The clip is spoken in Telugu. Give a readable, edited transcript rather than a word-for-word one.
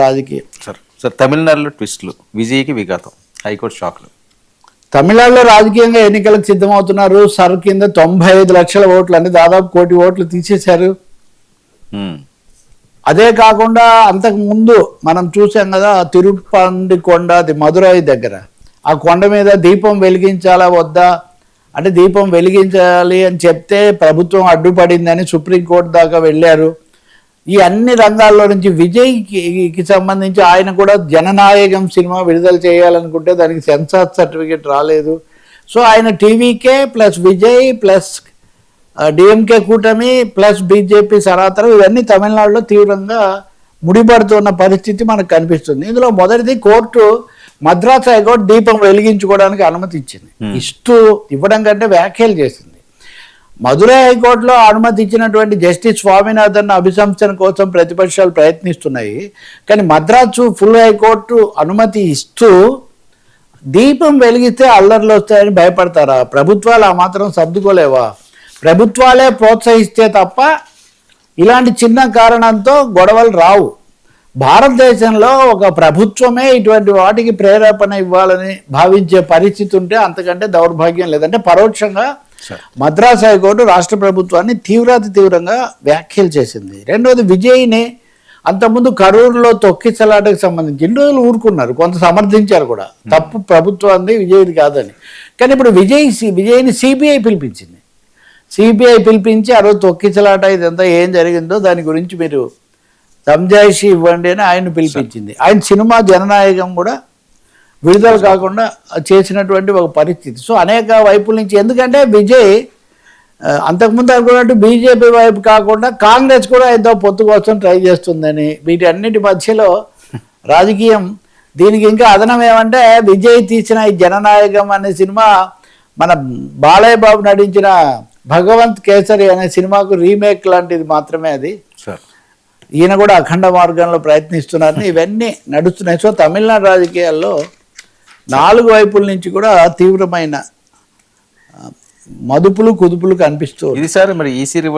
రాజకీయం. సార్ తమిళనాడులో ట్విస్టులు, విజయ్కి విఘాతం, హైకోర్టు షాక్లు. తమిళనాడులో రాజకీయంగా ఎన్నికలకు సిద్ధమవుతున్నారు. సర్ కింద 95 లక్షల ఓట్లు అంటే దాదాపు 1 కోటి ఓట్లు తీసేశారు. అదే కాకుండా అంతకు ముందు మనం చూసాం కదా, తిరుపతి కొండ, అది మదురై దగ్గర, ఆ కొండ మీద దీపం వెలిగించాలా వద్దా అంటే దీపం వెలిగించాలి అని చెప్తే ప్రభుత్వం అడ్డుపడిందని సుప్రీంకోర్టు దాకా వెళ్ళారు. ఈ అన్ని రంగాల్లో నుంచి విజయ్కి సంబంధించి ఆయన కూడా జననాయకం సినిమా విడుదల చేయాలనుకుంటే దానికి సెన్సార్ సర్టిఫికేట్ రాలేదు. సో ఆయన TVK plus Vijay plus DMK కూటమి ప్లస్ బీజేపీ సరాతరం ఇవన్నీ తమిళనాడులో తీవ్రంగా ముడిపడుతున్న పరిస్థితి మనకు కనిపిస్తుంది. ఇందులో మొదటిది, కోర్టు మద్రాసు హైకోర్టు దీపం వెలిగించుకోవడానికి అనుమతి ఇచ్చింది. ఇవ్వడం కంటే వ్యాఖ్యలు చేసింది. మదురై హైకోర్టులో అనుమతి ఇచ్చినటువంటి జస్టిస్ స్వామినాథన్ అభిశంసన కోసం ప్రతిపక్షాలు ప్రయత్నిస్తున్నాయి. కానీ మద్రాసు ఫుల్ హైకోర్టు అనుమతి ఇస్తూ దీపం వెలిగిస్తే అల్లర్లు వస్తాయని భయపడతారా? ప్రభుత్వాలు ఆ మాత్రం సర్దుకోలేవా? ప్రభుత్వాలే ప్రోత్సహిస్తే తప్ప ఇలాంటి చిన్న కారణంతో గొడవలు రావు. భారతదేశంలో ఒక ప్రభుత్వమే ఇటువంటి వాటికి ప్రేరేపణ ఇవ్వాలని భావించే పరిస్థితి ఉంటే అంతకంటే దౌర్భాగ్యం లేదంటే పరోక్షంగా మద్రాసు హైకోర్టు రాష్ట్ర ప్రభుత్వాన్ని తీవ్రంగా వ్యాఖ్యలు చేసింది. రెండవది, విజయ్ని అంతకుముందు కరూరులో తొక్కిసలాటకు సంబంధించి ఇన్ని రోజులు ఊరుకున్నారు, కొంత సమర్థించారు కూడా, తప్పు ప్రభుత్వాన్ని విజయ్ది కాదని. కానీ ఇప్పుడు విజయ్ని సిబిఐ పిలిపించింది. సిబిఐ పిలిపించి ఆ రోజు తొక్కిసలాట ఇదంతా ఏం జరిగిందో దాని గురించి మీరు సంజాయిషి ఇవ్వండి అని ఆయన పిలిపించింది. ఆయన సినిమా జననాయకం కూడా విడుదల కాకుండా చేసినటువంటి ఒక పరిస్థితి. సో అనేక వైపుల నుంచి, ఎందుకంటే విజయ్ అంతకుముందు అనుకున్నట్టు బీజేపీ వైపు కాకుండా కాంగ్రెస్ కూడా ఎంతో పొత్తు కోసం ట్రై చేస్తుందని, వీటి అన్నిటి మధ్యలో రాజకీయం. దీనికి ఇంకా అదనం ఏమంటే, విజయ్ తీసిన ఈ జననాయకం అనే సినిమా మన బాలయ్య బాబు నటించిన భగవంత్ కేసరి అనే సినిమాకు రీమేక్ లాంటిది మాత్రమే అది. ఈయన కూడా అఖండ మార్గంలో ప్రయత్నిస్తున్నారని ఇవన్నీ నడుస్తున్నాయి. సో తమిళనాడు రాజకీయాల్లో 4 వైపుల నుంచి కూడా తీవ్రమైన మదుపులు కుదుపులు కనిపిస్తూ. ఇది సార్ మరి ఈసీ రివర్స్